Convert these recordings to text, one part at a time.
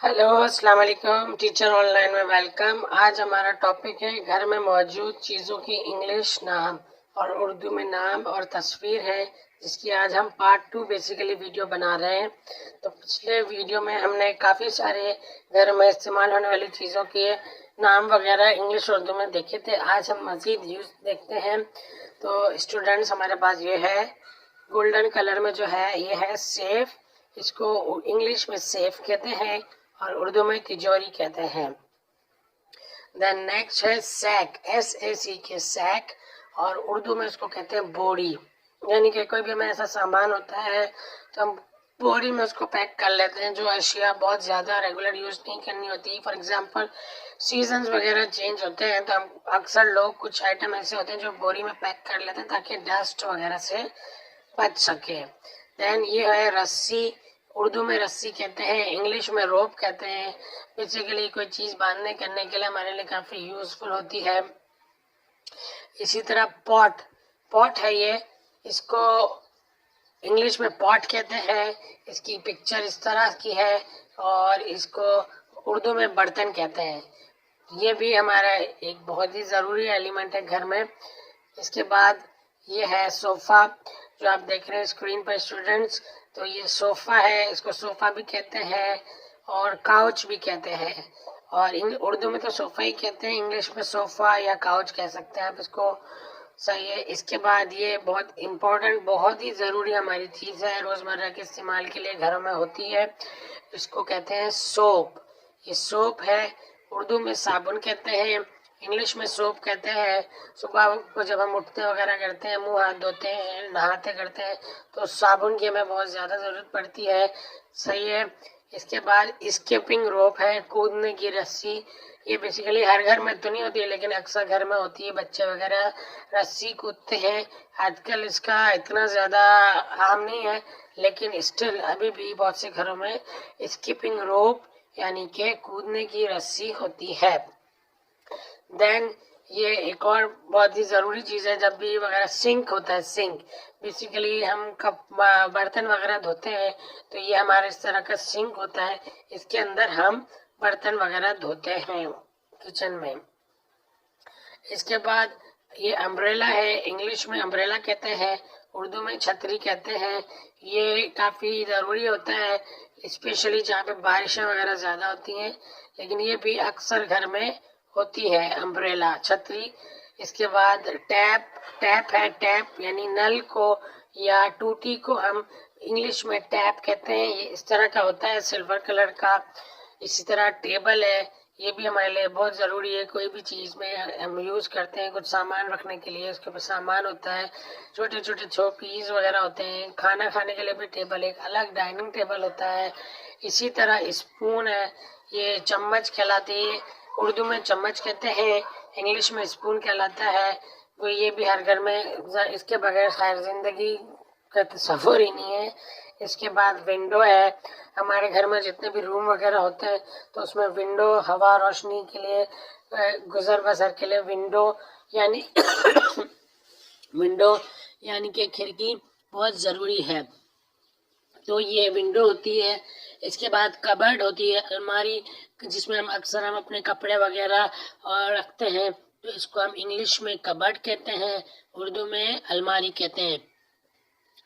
Hello अस्सलाम वालेकुम। Teacher online में वेलकम। आज हमारा टॉपिक है घर में मौजूद चीज़ों की इंग्लिश नाम और उर्दू में नाम और तस्वीर है, जिसकी आज हम पार्ट 2 बेसिकली वीडियो बना रहे हैं। तो पिछले वीडियो में हमने काफ़ी सारे घर में इस्तेमाल होने वाली चीज़ों के नाम वगैरह इंग्लिश और उर्दू में देखे थे। आज हम मज़ीद यूज़ देखते हैं। तो स्टूडेंट्स, हमारे पास ये है गोल्डन कलर में जो है, ये है सेफ। इसको इंग्लिश में सेफ कहते हैं और उर्दू में तिजोरी कहते हैं। देन नेक्स्ट है सैक, SACK सैक, और उर्दू में इसको कहते हैं बोरी। यानी कि कोई भी हमें ऐसा सामान होता है तो हम बोरी में उसको पैक कर लेते हैं, जो अशिया बहुत ज़्यादा रेगुलर यूज़ नहीं करनी होती। फॉर एग्जांपल सीजन्स वगैरह चेंज होते हैं तो हम अक्सर लोग कुछ आइटम ऐसे होते हैं जो बोरी में पैक कर लेते हैं ताकि डस्ट वगैरह से बच सके। देन ये है रस्सी। उर्दू में रस्सी कहते हैं, इंग्लिश में रोप कहते हैं। बेसिकली कोई चीज़ बांधने करने के लिए हमारे लिए काफ़ी यूज़फुल होती है। इसी तरह पॉट, पॉट है ये, इसको इंग्लिश में पॉट कहते हैं। इसकी पिक्चर इस तरह की है और इसको उर्दू में बर्तन कहते हैं। ये भी हमारा एक बहुत ही ज़रूरी एलिमेंट है घर में। इसके बाद ये है सोफ़ा, जो आप देख रहे हैं स्क्रीन पर स्टूडेंट्स। तो ये सोफ़ा है, इसको सोफ़ा भी कहते हैं और काउच भी कहते हैं। और उर्दू में तो सोफ़ा ही कहते हैं, इंग्लिश में सोफ़ा या काउच कह सकते हैं आप इसको। सही है। इसके बाद ये बहुत इम्पोर्टेंट, बहुत ही ज़रूरी हमारी चीज़ है, रोज़मर्रा के इस्तेमाल के लिए घरों में होती है। इसको कहते हैं सोप। ये सोप है, उर्दू में साबुन कहते हैं, इंग्लिश में सोप कहते हैं। सुबह को जब हम उठते वगैरह करते हैं, मुंह हाथ धोते हैं, नहाते करते हैं, तो साबुन की हमें बहुत ज़्यादा ज़रूरत पड़ती है। सही है। इसके बाद स्किपिंग रोप है, कूदने की रस्सी। ये बेसिकली हर घर में तो नहीं होती है, लेकिन अक्सर घर में होती है। बच्चे वगैरह रस्सी कूदते हैं। आजकल इसका इतना ज़्यादा आम नहीं है, लेकिन स्टिल अभी भी बहुत से घरों में स्किपिंग रोप यानी कि कूदने की रस्सी होती है। देन ये एक और बहुत ही ज़रूरी चीज़ है, जब भी वगैरह सिंक होता है, सिंक बेसिकली हम कप बर्तन वगैरह धोते हैं, तो ये हमारे इस तरह का सिंक होता है। इसके अंदर हम बर्तन वगैरह धोते हैं किचन में। इसके बाद ये अम्ब्रेला है, इंग्लिश में अम्ब्रेला कहते हैं, उर्दू में छतरी कहते हैं। ये काफ़ी ज़रूरी होता है, स्पेशली जहाँ पे बारिशें वगैरह ज़्यादा होती हैं, लेकिन ये भी अक्सर घर में होती है अम्ब्रेला, छतरी। इसके बाद टैप, टैप है, टैप यानी नल को या टूटी को हम इंग्लिश में टैप कहते हैं। ये इस तरह का होता है, सिल्वर कलर का। इसी तरह टेबल है, ये भी हमारे लिए बहुत ज़रूरी है। कोई भी चीज़ में हम यूज़ करते हैं कुछ सामान रखने के लिए, उसके ऊपर सामान होता है, छोटे छोटे शोपीस वगैरह होते हैं। खाना खाने के लिए भी टेबल, एक अलग डाइनिंग टेबल होता है। इसी तरह स्पून है, ये चम्मच कहलाती है, उर्दू में चम्मच कहते हैं, इंग्लिश में स्पून कहलाता है। वो ये भी हर घर में, इसके बगैर खैर ज़िंदगी का तस्वुर ही नहीं है। इसके बाद विंडो है, हमारे घर में जितने भी रूम वगैरह होते हैं तो उसमें विंडो हवा रोशनी के लिए, गुजर बसर के लिए विंडो यानी विंडो यानी कि खिड़की बहुत ज़रूरी है। तो ये विंडो होती है। इसके बाद कबर्ड होती है, अलमारी, जिसमें हम अपने कपड़े वगैरह और रखते हैं, तो इसको हम इंग्लिश में कबर्ड कहते हैं, उर्दू में अलमारी कहते हैं।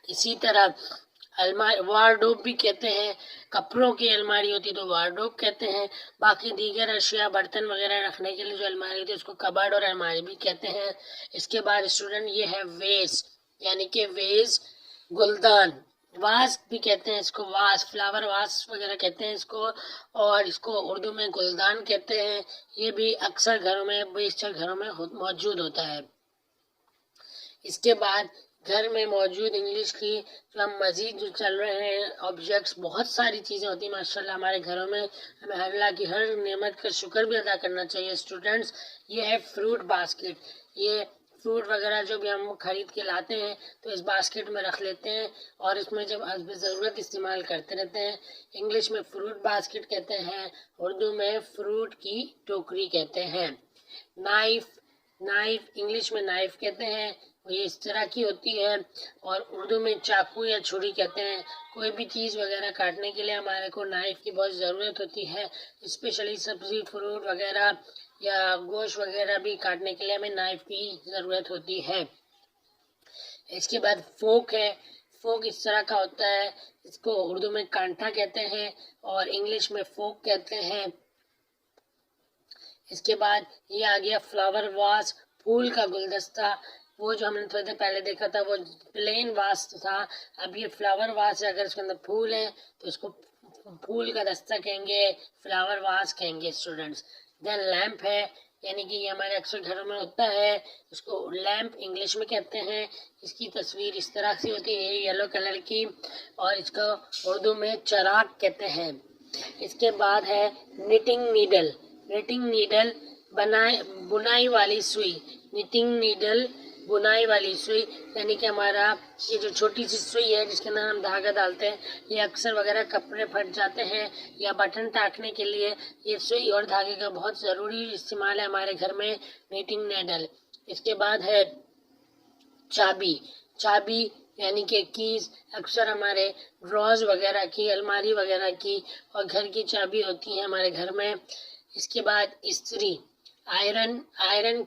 इसी तरह अलमारी, वार्डरोब भी कहते हैं, कपड़ों की अलमारी होती है तो वार्डरोब कहते हैं। बाकी दीगर अशिया बर्तन वगैरह रखने के लिए जो अलमारी होती है उसको कबर्ड और अलमारी भी कहते हैं। इसके बाद स्टूडेंट ये है वेज, यानी कि वेज गुलदान, वास भी कहते हैं इसको, वास फ्लावर वास वगैरह कहते हैं इसको, और इसको उर्दू में गुलदान कहते हैं। ये भी अक्सर घरों में, बेशतर घरों में मौजूद होता है। इसके बाद घर में मौजूद इंग्लिश की जो हम मज़ीद जो चल रहे हैं ऑब्जेक्ट्स, बहुत सारी चीज़ें होती हैं माशाल्लाह हमारे घरों में। हमें अल्लाह की हर नेमत का शुक्र भी अदा करना चाहिए स्टूडेंट्स। ये है फ्रूट बास्केट, ये फ्रूट वगैरह जो भी हम खरीद के लाते हैं तो इस बास्केट में रख लेते हैं और इसमें जब हस्ब ज़रूरत इस्तेमाल करते रहते हैं। इंग्लिश में फ्रूट बास्केट कहते हैं, उर्दू में फ्रूट की टोकरी कहते हैं। नाइफ, नाइफ इंग्लिश में नाइफ कहते हैं, वो ये इस तरह की होती है। और उर्दू में चाकू या छुरी कहते हैं। कोई भी चीज़ वगैरह काटने के लिए हमारे को नाइफ की बहुत ज़रूरत होती है, स्पेशली सब्ज़ी फ्रूट वगैरह या गोश्त वगैरह भी काटने के लिए हमें नाइफ की ज़रूरत होती है। इसके बाद फोक है। फोक इस तरह का होता है, इसको उर्दू में कांटा कहते हैं और इंग्लिश में फोक कहते हैं। इसके बाद ये आ गया फ्लावर वास, फूल का गुलदस्ता। वो जो हमने थोड़ी देर पहले देखा था वो प्लेन वास था, अब ये फ्लावर वास है। अगर इसके अंदर फूल है तो इसको फूल का दस्ता कहेंगे, फ्लावर वास कहेंगे स्टूडेंट्स। देन लैंप है, यानी कि ये हमारे अक्सर घरों में होता है, इसको लैंप इंग्लिश में कहते हैं। इसकी तस्वीर इस तरह से होती है येलो कलर की और इसको उर्दू में चराग कहते हैं। इसके बाद है निटिंग नीडल। निटिंग नीडल बुनाई वाली सुई। निटिंग नीडल बुनाई वाली सुई, यानी कि हमारा ये जो छोटी सी सुई है जिसके अंदर हम धागा डालते हैं, ये अक्सर वगैरह कपड़े फट जाते हैं या बटन टाकने के लिए ये सुई और धागे का बहुत ज़रूरी इस्तेमाल है हमारे घर में, निटिंग नीडल। इसके बाद है चाबी। चाबी यानी कि कीज, अक्सर हमारे ड्रॉज वगैरह की, अलमारी वगैरह की और घर की चाबी होती है हमारे घर में। इसके बाद इस्त्री, आयरन। आयरन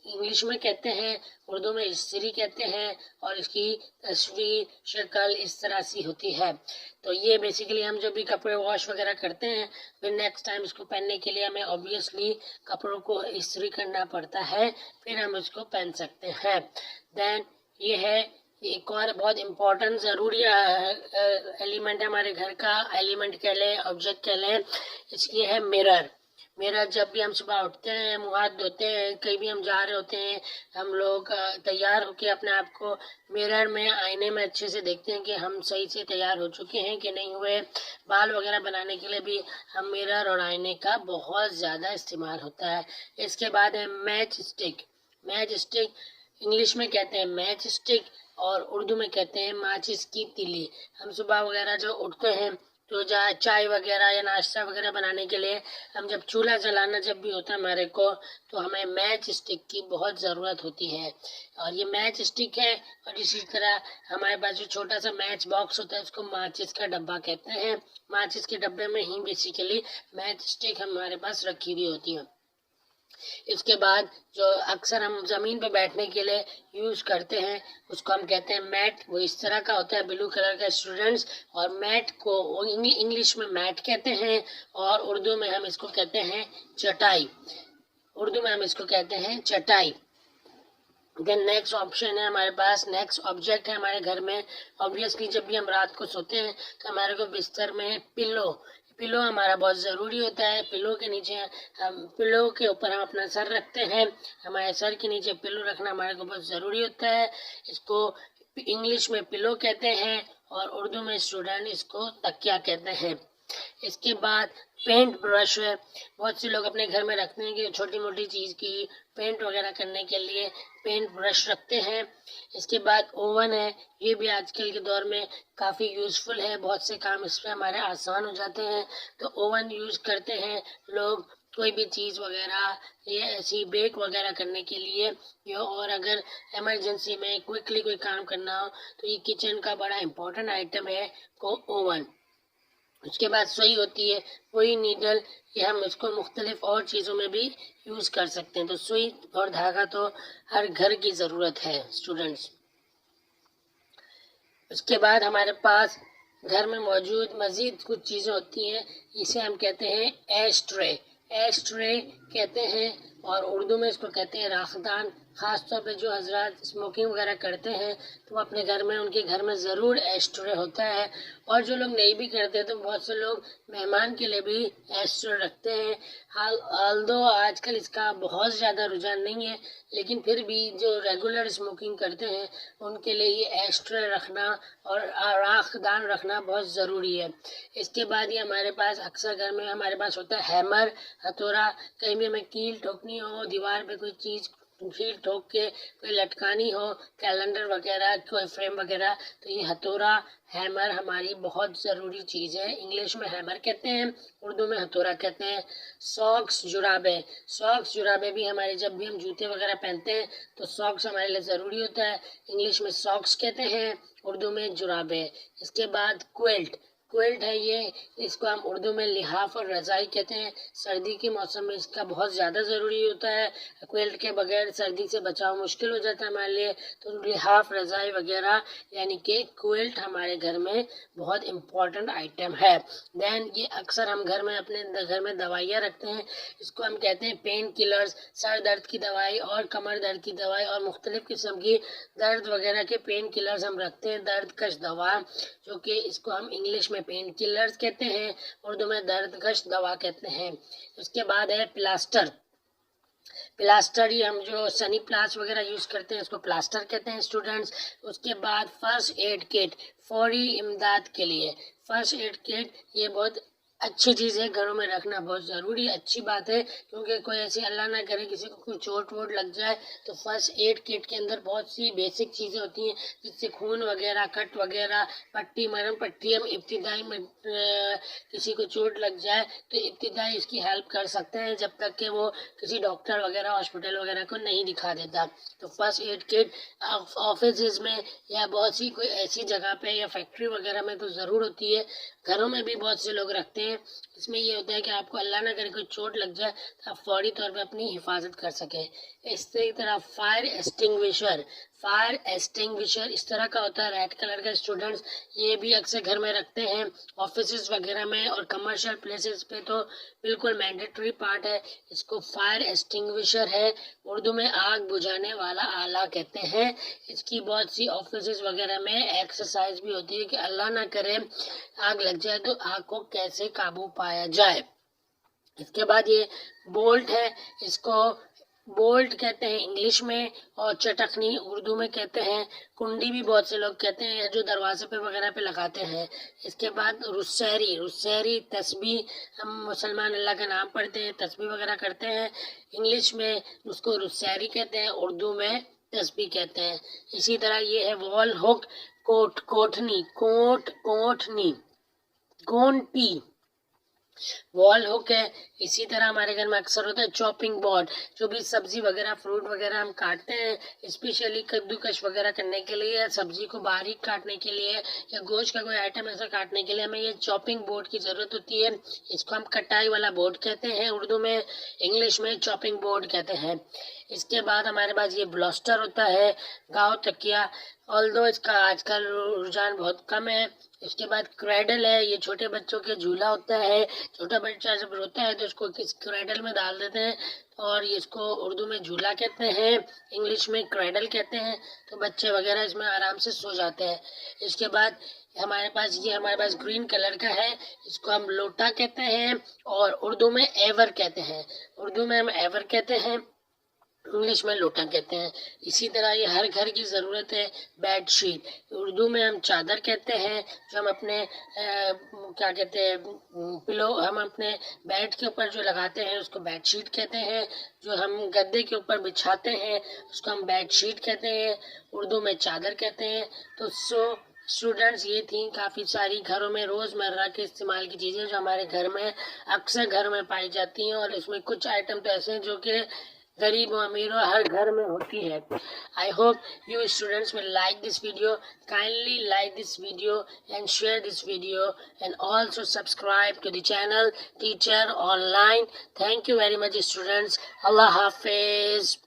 इंग्लिश में कहते हैं, उर्दू में इस्त्री कहते हैं और इसकी तस्वीर शक्ल इस तरह सी होती है। तो ये बेसिकली हम जब भी कपड़े वॉश वगैरह करते हैं फिर नेक्स्ट टाइम इसको पहनने के लिए हमें ऑब्वियसली कपड़ों को इस्त्री करना पड़ता है, फिर हम इसको पहन सकते हैं। देन ये है एक और बहुत इम्पोर्टेंट ज़रूरी एलिमेंट है हमारे घर का, एलिमेंट कह लें, ऑब्जेक्ट कह लें, इसकी है मिरर। मिरर जब भी हम सुबह उठते हैं, मुँह हाथ धोते हैं, कहीं भी हम जा रहे होते हैं, हम लोग तैयार होके अपने आप को मिरर में, आईने में अच्छे से देखते हैं कि हम सही से तैयार हो चुके हैं कि नहीं हुए। बाल वगैरह बनाने के लिए भी हम मिरर और आईने का बहुत ज़्यादा इस्तेमाल होता है। इसके बाद है match stick. Match stick English में कहते हैं मैच स्टिक और उर्दू में कहते हैं माचिस की तीली। हम सुबह वगैरह जो उठते हैं तो चाय वगैरह या नाश्ता वगैरह बनाने के लिए हम जब चूल्हा जलाना जब भी होता है हमारे को, तो हमें मैच स्टिक की बहुत ज़रूरत होती है और ये मैच स्टिक है। और इसी तरह हमारे पास जो छोटा सा मैच बॉक्स होता है उसको माचिस का डब्बा कहते हैं। माचिस के डब्बे में ही बेसिकली मैच स्टिक हमारे पास रखी हुई होती है। इसके बाद जो अक्सर हम ज़मीन पर बैठने के लिए यूज़ करते हैं उसको हम कहते हैं मैट। वो इस तरह का होता है ब्लू कलर का स्टूडेंट्स, और मैट को इंग्लिश में मैट कहते हैं और उर्दू में हम इसको कहते हैं चटाई। उर्दू में हम इसको कहते हैं चटाई। देन नेक्स्ट ऑप्शन है हमारे पास, नेक्स्ट ऑब्जेक्ट है हमारे घर में। ऑब्वियसली जब भी हम रात को सोते हैं तो हमारे को बिस्तर में पिलो, पिलो हमारा बहुत ज़रूरी होता है। पिलो के नीचे हम, पिलो के ऊपर हम अपना सर रखते हैं, हमारे सर के नीचे पिलो रखना हमारे को बहुत ज़रूरी होता है। इसको इंग्लिश में पिलो कहते हैं और उर्दू में स्टूडेंट इसको तकिया कहते हैं। इसके बाद पेंट ब्रश है, बहुत से लोग अपने घर में रखते हैं कि छोटी मोटी चीज़ की पेंट वगैरह करने के लिए पेंट ब्रश रखते हैं। इसके बाद ओवन है, ये भी आजकल के दौर में काफ़ी यूज़फुल है, बहुत से काम इसमें हमारे आसान हो जाते हैं, तो ओवन यूज़ करते हैं लोग कोई भी चीज़ वगैरह ये ऐसी बेक वगैरह करने के लिए। या और अगर इमरजेंसी में क्विकली कोई काम करना हो तो ये किचन का बड़ा इम्पोर्टेंट आइटम है को ओवन। उसके बाद सुई होती है, सुई नीडल, ये हम इसको मुख्तलिफ और चीज़ों में भी यूज़ कर सकते हैं। तो सुई और धागा तो हर घर की ज़रूरत है स्टूडेंट्स। उसके बाद हमारे पास घर में मौजूद मज़ीद कुछ चीज़ें होती हैं, इसे हम कहते हैं एश ट्रे। एश ट्रे कहते हैं और उर्दू में इसको कहते हैं राखदान। ख़ास तौर पे जो हजरात स्मोकिंग वगैरह करते हैं तो अपने घर में, उनके घर में ज़रूर एश ट्रे होता है। और जो लोग नहीं भी करते तो बहुत से लोग मेहमान के लिए भी एश ट्रे रखते हैं। हाल आजकल इसका बहुत ज़्यादा रुझान नहीं है, लेकिन फिर भी जो रेगुलर स्मोकिंग करते हैं उनके लिए ये एश ट्रे रखना और राखदान रखना बहुत ज़रूरी है। इसके बाद ये हमारे पास अक्सर घर में हमारे पास होता है हैमर, हथौड़ा। कहीं भी हमें कील ठोकनी हो, दीवार पे कोई चीज़ भीड़ ठोक के कोई लटकानी हो, कैलेंडर वगैरह, कोई फ्रेम वगैरह, तो ये हथौड़ा हैमर हमारी बहुत ज़रूरी चीज़ है। इंग्लिश में हैमर कहते हैं, उर्दू में हथौड़ा कहते हैं। सॉक्स जुराबे, सॉक्स जुराबे भी हमारे, जब भी हम जूते वगैरह पहनते हैं तो सॉक्स हमारे लिए ज़रूरी होता है। इंग्लिश में सॉक्स कहते हैं, उर्दू में जुराबे। इसके बाद क्विल्ट, क्विल्ट है ये, इसको हम उर्दू में लिहाफ और रज़ाई कहते हैं। सर्दी के मौसम में इसका बहुत ज़्यादा ज़रूरी होता है। क्विल्ट के बगैर सर्दी से बचाव मुश्किल हो जाता है हमारे लिए, तो लिहाफ रज़ाई वगैरह यानी कि क्विल्ट हमारे घर में बहुत इम्पॉर्टेंट आइटम है। देन ये अक्सर हम घर में अपने घर में दवाइयाँ रखते हैं, इसको हम कहते हैं पेन किलर्स। सर दर्द की दवाई और कमर दर्द की दवाई और मुख्तलिफ़ किस्म की दर्द वगैरह के पेन किलर्स हम रखते हैं, दर्द कश दवा, जो कि इसको हम इंग्लिश में पेन किलर्स कहते हैं, उर्दू में दर्दकश दवा कहते हैं। उसके बाद है प्लास्टर, प्लास्टर ही हम जो सनी प्लास्ट वगैरह यूज़ करते हैं उसको प्लास्टर कहते हैं स्टूडेंट्स। उसके बाद फर्स्ट एड किट, फौरी इमदाद के लिए फर्स्ट एड किट, ये बहुत अच्छी चीज़ है, घरों में रखना बहुत ज़रूरी है, अच्छी बात है, क्योंकि कोई ऐसी अल्लाह ना करे किसी को कोई चोट वोट लग जाए तो फर्स्ट एड किट के अंदर बहुत सी बेसिक चीज़ें होती हैं जिससे खून वगैरह, कट वगैरह, पट्टी, मरहम पट्टी, हम इब्तिदाई में किसी को चोट लग जाए तो इब्तिदाई इसकी हेल्प कर सकते हैं जब तक कि वो किसी डॉक्टर वगैरह हॉस्पिटल वगैरह को नहीं दिखा देता। तो फर्स्ट एड किट ऑफिस में या बहुत सी कोई ऐसी जगह पे या फैक्ट्री वगैरह में तो ज़रूर होती है, घरों में भी बहुत से लोग रखते हैं। इसमें ये होता है कि आपको अल्लाह ना करे कोई चोट लग जाए तो आप फौरी तौर पे अपनी हिफाजत कर सकें। इसी तरह फायर एक्सटिंग्विशर, फायर एक्सटिंग्विशर इस तरह का होता है, रेड कलर का स्टूडेंट्स, ये भी अक्सर घर में रखते हैं ऑफिस वगैरह में और कमर्शियल प्लेसेस पे तो बिल्कुल मैंडेटरी पार्ट है। इसको फायर एक्सटिंग्विशर है, उर्दू में आग बुझाने वाला आला कहते हैं। इसकी बहुत सी ऑफिस वगैरह में एक्सरसाइज भी होती है कि अल्लाह ना करे आग लग जाए तो आग को कैसे काबू पाया जाए। इसके बाद ये बोल्ट है, इसको बोल्ट कहते हैं इंग्लिश में और चटखनी उर्दू में कहते हैं। कुंडी भी बहुत से लोग कहते हैं जो दरवाजे पे वगैरह पे लगाते हैं। इसके बाद रुस्सैरी, रुस्सैरी तस्बीह, हम मुसलमान अल्लाह का नाम पढ़ते हैं, तस्बीह वगैरह करते हैं, इंग्लिश में उसको रुस्सैरी कहते हैं, उर्दू में तस्बीह कहते हैं। इसी तरह ये है वॉल हुक, कोट, कोठनी, कोट, कोठनी, कोंटी, वॉल हुक है। इसी तरह हमारे घर में अक्सर होता है चॉपिंग बोर्ड, जो भी सब्जी वगैरह फ्रूट वगैरह हम काटते हैं स्पेशली कद्दूकश वगैरह करने के लिए, सब्जी को बारीक काटने के लिए या गोश्त का कोई आइटम ऐसा काटने के लिए हमें ये चॉपिंग बोर्ड की ज़रूरत होती है। इसको हम कटाई वाला बोर्ड कहते हैं उर्दू में, इंग्लिश में चॉपिंग बोर्ड कहते हैं। इसके बाद हमारे पास ये ब्लास्टर होता है, गाँव तकिया, ऑल्दो इसका आजकल रुझान बहुत कम है। इसके बाद क्रेडल है, ये छोटे बच्चों के झूला होता है, छोटा बच्चा जब रोता है तो उसको किस क्रेडल में डाल देते हैं और इसको उर्दू में झूला कहते हैं, इंग्लिश में क्रेडल कहते हैं, तो बच्चे वगैरह इसमें आराम से सो जाते हैं। इसके बाद हमारे पास ग्रीन कलर का है, इसको हम लोटा कहते हैं और उर्दू में एवर कहते हैं, उर्दू में हम एवर कहते हैं, इंग्लिश में लोटा कहते हैं। इसी तरह ये हर घर की ज़रूरत है बेडशीट, उर्दू में हम चादर कहते हैं, जो हम अपने क्या कहते हैं पिलो, हम अपने बेड के ऊपर जो लगाते हैं उसको बेडशीट कहते हैं, जो हम गद्दे के ऊपर बिछाते हैं उसको हम बेडशीट कहते हैं, उर्दू में चादर कहते हैं। तो स्टूडेंट्स ये थी काफ़ी सारी घरों में रोज़मर्रा के इस्तेमाल की चीज़ें जो हमारे घर में अक्सर घर में पाई जाती हैं, और इसमें कुछ आइटम तो ऐसे हैं जो कि गरीब और अमीरों हर घर में होती है। I hope you students will like this video. Kindly like this video and share this video and also subscribe to the channel Teacher Online. Thank you very much students. Allah Hafiz.